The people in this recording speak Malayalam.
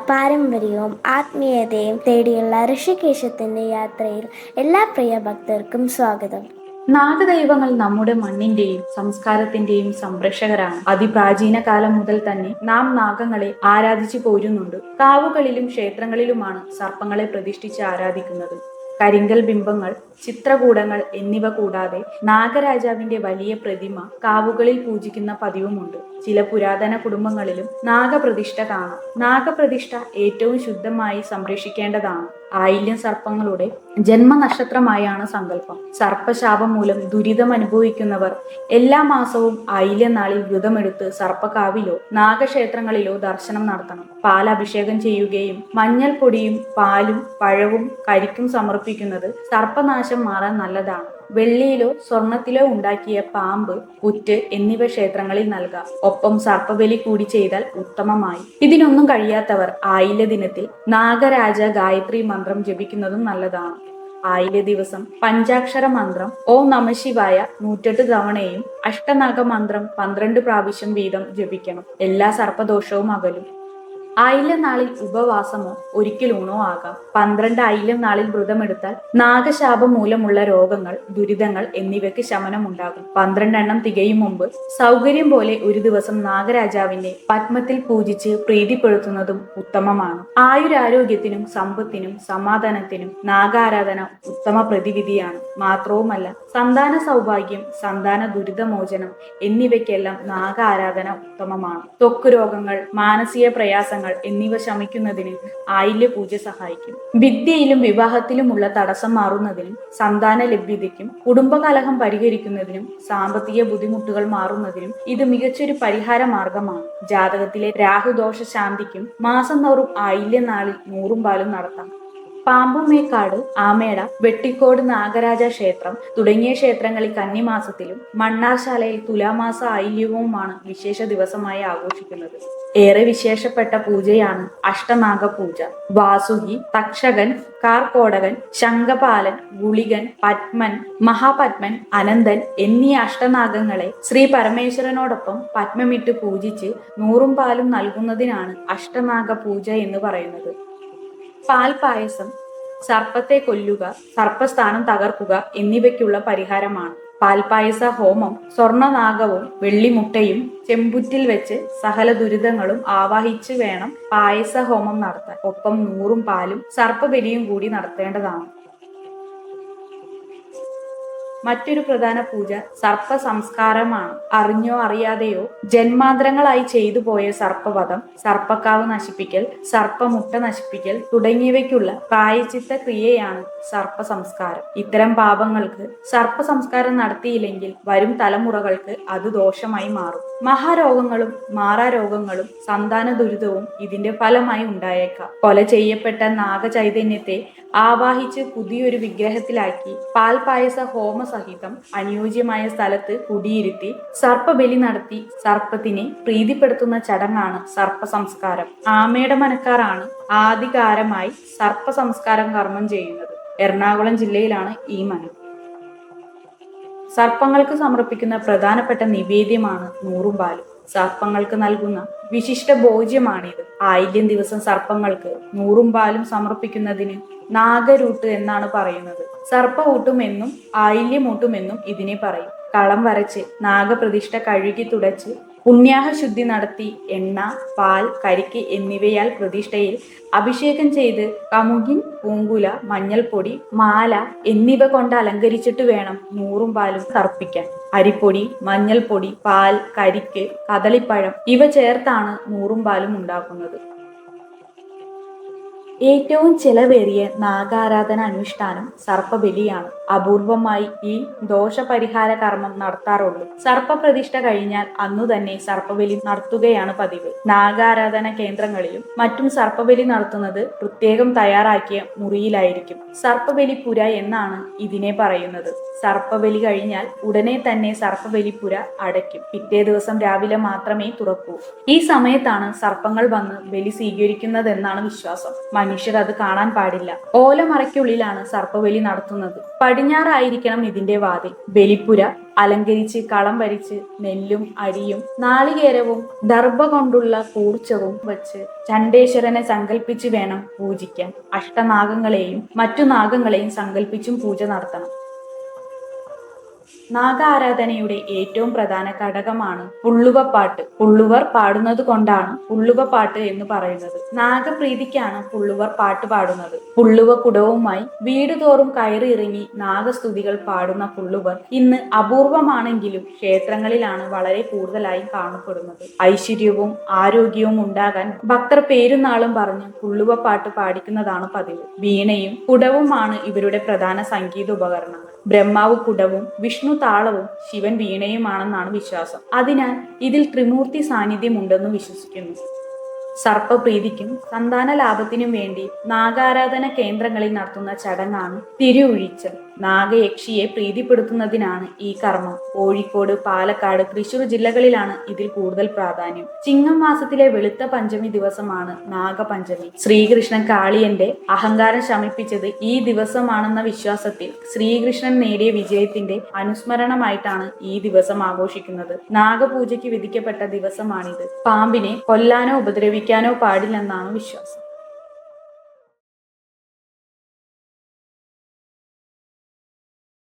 പാരമ്പര്യവും ആത്മീയതയും തേടിയുള്ള ഋഷികേശത്തിന്റെ യാത്രയിൽ എല്ലാ പ്രിയ ഭക്തർക്കും സ്വാഗതം. നാഗദൈവങ്ങൾ നമ്മുടെ മണ്ണിന്റെയും സംസ്കാരത്തിന്റെയും സംരക്ഷകരാണ്. അതിപ്രാചീന കാലം മുതൽ തന്നെ നാം നാഗങ്ങളെ ആരാധിച്ചു പോരുന്നുണ്ട്. കാവുകളിലും ക്ഷേത്രങ്ങളിലുമാണ് സർപ്പങ്ങളെ പ്രതിഷ്ഠിച്ച് ആരാധിക്കുന്നത്. കരിങ്കൽ ബിംബങ്ങൾ, ചിത്രകൂടങ്ങൾ എന്നിവ കൂടാതെ നാഗരാജാവിന്റെ വലിയ പ്രതിമ കാവുകളിൽ പൂജിക്കുന്ന പതിവുമുണ്ട്. ചില പുരാതന കുടുംബങ്ങളിലും നാഗപ്രതിഷ്ഠ കാണാം. നാഗപ്രതിഷ്ഠ ഏറ്റവും ശുദ്ധമായി സംരക്ഷിക്കേണ്ടതാണ്. ആയില്യം സർപ്പങ്ങളുടെ ജന്മനക്ഷത്രമായാണ് സങ്കല്പം. സർപ്പശാപം മൂലം ദുരിതം അനുഭവിക്കുന്നവർ എല്ലാ മാസവും ആയില്യനാളിൽ വ്രതമെടുത്ത് സർപ്പക്കാവിലോ നാഗക്ഷേത്രങ്ങളിലോ ദർശനം നടത്തണം. പാലഭിഷേകം ചെയ്യുകയും മഞ്ഞൾ പൊടിയും പാലും പഴവും കരിക്കും സമർപ്പിക്കുന്നത് സർപ്പനാശം മാറാൻ നല്ലതാണ്. വെള്ളിയിലോ സ്വർണത്തിലോ ഉണ്ടാക്കിയ പാമ്പ്, പുറ്റ് എന്നിവ ക്ഷേത്രങ്ങളിൽ നൽകാം. ഒപ്പം സർപ്പബലി കൂടി ചെയ്താൽ ഉത്തമമായി. ഇതിനൊന്നും കഴിയാത്തവർ ആയില്യ ദിനത്തിൽ നാഗരാജ ഗായത്രി മന്ത്രം ജപിക്കുന്നതും നല്ലതാണ്. ആയില്യ ദിവസം പഞ്ചാക്ഷര മന്ത്രം ഓം നമഃശിവായ 108 തവണയും അഷ്ടനാഗ മന്ത്രം 12 പ്രാവശ്യം വീതം ജപിക്കണം. എല്ലാ സർപ്പദോഷവും അകലും. ആയില്യം നാളിൽ ഉപവാസമോ ഒരിക്കൽ ഊണോ ആകാം. 12 ആയില്യം നാളിൽ വ്രതമെടുത്താൽ നാഗശാപം മൂലമുള്ള രോഗങ്ങൾ, ദുരിതങ്ങൾ എന്നിവയ്ക്ക് ശമനമുണ്ടാകും. 12 എണ്ണം തികയും മുമ്പ് സൗകര്യം പോലെ ഒരു ദിവസം നാഗരാജാവിനെ പത്മത്തിൽ പൂജിച്ച് പ്രീതിപ്പെടുത്തുന്നതും ഉത്തമമാണ്. ആയുരാരോഗ്യത്തിനും സമ്പത്തിനും സമാധാനത്തിനും നാഗാരാധന ഉത്തമ പ്രതിവിധിയാണ്. മാത്രവുമല്ല, സന്താന സൗഭാഗ്യം, സന്താന ദുരിതമോചനം എന്നിവയ്ക്കെല്ലാം നാഗാരാധന ഉത്തമമാണ്. ത്വക്ക് രോഗങ്ങൾ, മാനസിക പ്രയാസങ്ങൾ എന്നിവ ശമിക്കുന്നതിന് ആയില്യ പൂജ സഹായിക്കും. വിദ്യയിലും വിവാഹത്തിലുമുള്ള തടസ്സം മാറുന്നതിനും സന്താന ലഭ്യതയ്ക്കും കുടുംബകലഹം പരിഹരിക്കുന്നതിനും സാമ്പത്തിക ബുദ്ധിമുട്ടുകൾ മാറുന്നതിനും ഇത് മികച്ചൊരു പരിഹാര മാർഗമാണ്. ജാതകത്തിലെ രാഹുദോഷ ശാന്തിക്കും മാസം തോറും ആയില്യ നാളിൽ 100 പാലും നടത്താം. പാമ്പുമേക്കാട്, ആമേട, വെട്ടിക്കോട് നാഗരാജ ക്ഷേത്രം തുടങ്ങിയ ക്ഷേത്രങ്ങളിൽ കന്നിമാസത്തിലും മണ്ണാർശാലയിൽ തുലാമാസ ആയില്യവുമാണ് വിശേഷ ദിവസമായി ആഘോഷിക്കുന്നത്. ഏറെ വിശേഷപ്പെട്ട പൂജയാണ് അഷ്ടനാഗ പൂജ. വാസുകി, തക്ഷകൻ, കാർക്കോടകൻ, ശംഖപാലൻ, ഗുളികൻ, പത്മൻ, മഹാപത്മൻ, അനന്തൻ എന്നീ അഷ്ടനാഗങ്ങളെ ശ്രീ പരമേശ്വരനോടൊപ്പം പത്മമിട്ട് പൂജിച്ച് 100 പാലും നൽകുന്നതിനാണ് അഷ്ടനാഗ പൂജ എന്ന് പറയുന്നത്. പാൽപായസം, സർപ്പത്തെ കൊല്ലുക, സർപ്പസ്ഥാനം തകർക്കുക എന്നിവയ്ക്കുള്ള പരിഹാരമാണ്. പാൽപായസ ഹോമം സ്വർണനാഗവും വെള്ളിമുട്ടയും ചെമ്പുറ്റിൽ വെച്ച് സകല ദുരിതങ്ങളും ആവാഹിച്ച് വേണം പായസ ഹോമം നടത്താൻ. ഒപ്പം 100 പാലും സർപ്പബലിയും കൂടി നടത്തേണ്ടതാണ്. മറ്റൊരു പ്രധാന പൂജ സർപ്പ സംസ്കാരമാണ്. അറിഞ്ഞോ അറിയാതെയോ ജന്മാന്തരങ്ങളായി ചെയ്തു പോയ സർപ്പവധം, സർപ്പക്കാവ് നശിപ്പിക്കൽ, സർപ്പമുട്ട നശിപ്പിക്കൽ തുടങ്ങിയവയ്ക്കുള്ള പ്രായശ്ചിത്ത ക്രിയയാണ് സർപ്പ സംസ്കാരം. ഇത്തരം പാപങ്ങൾക്ക് സർപ്പ സംസ്കാരം നടത്തിയില്ലെങ്കിൽ വരും തലമുറകൾക്ക് അത് ദോഷമായി മാറും. മഹാരോഗങ്ങളും മാറാരോഗങ്ങളും സന്താന ദുരിതവും ഇതിന്റെ ഫലമായി ഉണ്ടായേക്കാം. കൊല ചെയ്യപ്പെട്ട നാഗചൈതന്യത്തെ ആവാഹിച്ച് പുതിയൊരു വിഗ്രഹത്തിലാക്കി പാൽപായസ ഹോമ സഹിതം അനുയോജ്യമായ സ്ഥലത്ത് കുടിയിരുത്തി സർപ്പബലി നടത്തി സർപ്പത്തിനെ പ്രീതിപ്പെടുത്തുന്ന ചടങ്ങാണ് സർപ്പ സംസ്കാരം. ആമയുടെ മനക്കാരാണ് ആദികാരമായി സർപ്പ സംസ്കാരം കർമ്മം ചെയ്യുന്നത്. എറണാകുളം ജില്ലയിലാണ് ഈ മനം. സർപ്പങ്ങൾക്ക് സമർപ്പിക്കുന്ന പ്രധാനപ്പെട്ട നിവേദ്യമാണ് 100 പാലും. സർപ്പങ്ങൾക്ക് നൽകുന്ന വിശിഷ്ട ഭോജ്യമാണിത്. ആയില്യം ദിവസം സർപ്പങ്ങൾക്ക് 100 പാലും സമർപ്പിക്കുന്നതിന് നാഗരൂട്ട് എന്നാണ് പറയുന്നത്. സർപ്പഊട്ടും എന്നും ആയില്യമൂട്ടും എന്നും ഇതിനെ പറയും. കളം വരച്ച് നാഗപ്രതിഷ്ഠ കഴുകി തുടച്ച് പുണ്യാഹ ശുദ്ധി നടത്തി എണ്ണ, പാൽ, കരിക്ക് എന്നിവയാൽ പ്രതിഷ്ഠയിൽ അഭിഷേകം ചെയ്ത് കമുകിൻ, പൂങ്കുല, മഞ്ഞൾപ്പൊടി, മാല എന്നിവ കൊണ്ട് അലങ്കരിച്ചിട്ട് വേണം 100 പാലും തർപ്പിക്കാൻ. അരിപ്പൊടി, മഞ്ഞൾപ്പൊടി, പാൽ, കരിക്ക്, കദളിപ്പഴം ഇവ ചേർത്താണ് 100 പാലും ഉണ്ടാക്കുന്നത്. ഏറ്റവും ചെലവേറിയ നാഗാരാധന അനുഷ്ഠാനം സർപ്പബലിയാണ്. അപൂർവമായി ഈ ദോഷപരിഹാര കർമ്മം നടത്താറുള്ളൂ. സർപ്പപ്രതിഷ്ഠ കഴിഞ്ഞാൽ അന്നു തന്നെ സർപ്പബലി നടത്തുകയാണ് പതിവ്. നാഗാരാധന കേന്ദ്രങ്ങളിലും മറ്റും സർപ്പബലി നടത്തുന്നത് പ്രത്യേകം തയ്യാറാക്കിയ മുറിയിലായിരിക്കും. സർപ്പബലിപ്പുര എന്നാണ് ഇതിനെ പറയുന്നത്. സർപ്പബലി കഴിഞ്ഞാൽ ഉടനെ തന്നെ സർപ്പബലിപ്പുര അടയ്ക്കും. പിറ്റേ ദിവസം രാവിലെ മാത്രമേ തുറക്കൂ. ഈ സമയത്താണ് സർപ്പങ്ങൾ വന്ന് ബലി സ്വീകരിക്കുന്നതെന്നാണ് വിശ്വാസം. മനുഷ്യർ അത് കാണാൻ പാടില്ല. ഓലമറയ്ക്കുള്ളിലാണ് സർപ്പബലി നടത്തുന്നത്. പടിഞ്ഞാറായിരിക്കണം ഇതിന്റെ വാതിൽ. ബലിപ്പുര അലങ്കരിച്ച് കളം വരിച്ച് നെല്ലും അരിയും നാളികേരവും ദർഭ കൊണ്ടുള്ള കൂർച്ചവും വച്ച് ചണ്ഡേശ്വരനെ സങ്കല്പിച്ച് വേണം പൂജിക്കാൻ. അഷ്ടനാഗങ്ങളെയും മറ്റു നാഗങ്ങളെയും സങ്കല്പിച്ചും പൂജ നടത്തണം. നാഗാരാധനയുടെ ഏറ്റവും പ്രധാന ഘടകമാണ് പുള്ളുവപ്പാട്ട്. പുള്ളുവർ പാടുന്നത് കൊണ്ടാണ് പുള്ളുവപ്പാട്ട് എന്ന് പറയുന്നത്. നാഗപ്രീതിക്കാണ് പുള്ളുവർ പാട്ട് പാടുന്നത്. പുള്ളുവ കുടവുമായി വീടുതോറും കയറി ഇറങ്ങി നാഗസ്തുതികൾ പാടുന്ന പുള്ളുവർ ഇന്ന് അപൂർവമാണെങ്കിലും ക്ഷേത്രങ്ങളിലാണ് വളരെ കൂടുതലായി കാണപ്പെടുന്നത്. ഐശ്വര്യവും ആരോഗ്യവും ഉണ്ടാകാൻ ഭക്തർ പേരുന്നാളും പറഞ്ഞ് പുള്ളുവപ്പാട്ട് പാടിക്കുന്നതാണ് പതിവ്. വീണയും കുടവുമാണ് ഇവരുടെ പ്രധാന സംഗീത ഉപകരണങ്ങൾ. ബ്രഹ്മാവ് കുടവും വിഷ്ണു താളവും ശിവൻ വീണയുമാണെന്നാണ് വിശ്വാസം. അതിനാൽ ഇതിൽ ത്രിമൂർത്തി സാന്നിധ്യം ഉണ്ടെന്ന് വിശ്വസിക്കുന്നു. സർപ്പപ്രീതിക്കും സന്താന ലാഭത്തിനും വേണ്ടി നാഗാരാധന കേന്ദ്രങ്ങളിൽ നടത്തുന്ന ചടങ്ങാണ് തിരുഉഴിച്ചൽ. നാഗയക്ഷിയെ പ്രീതിപ്പെടുത്തുന്നതിനാണ് ഈ കർമ്മം. കോഴിക്കോട്, പാലക്കാട്, തൃശൂർ ജില്ലകളിലാണ് ഇതിൽ കൂടുതൽ പ്രാധാന്യം. ചിങ്ങം മാസത്തിലെ വെളുത്ത പഞ്ചമി ദിവസമാണ് നാഗപഞ്ചമി. ശ്രീകൃഷ്ണൻ കാളിയന്റെ അഹങ്കാരം ശമിപ്പിച്ചത് ഈ ദിവസമാണെന്ന വിശ്വാസത്തിൽ ശ്രീകൃഷ്ണൻ നേടിയ വിജയത്തിന്റെ അനുസ്മരണമായിട്ടാണ് ഈ ദിവസം ആഘോഷിക്കുന്നത്. നാഗപൂജയ്ക്ക് വിധിക്കപ്പെട്ട ദിവസമാണിത്. പാമ്പിനെ കൊല്ലാനോ ഉപദ്രവിക്കാനോ പാടില്ലെന്നാണ് വിശ്വാസം.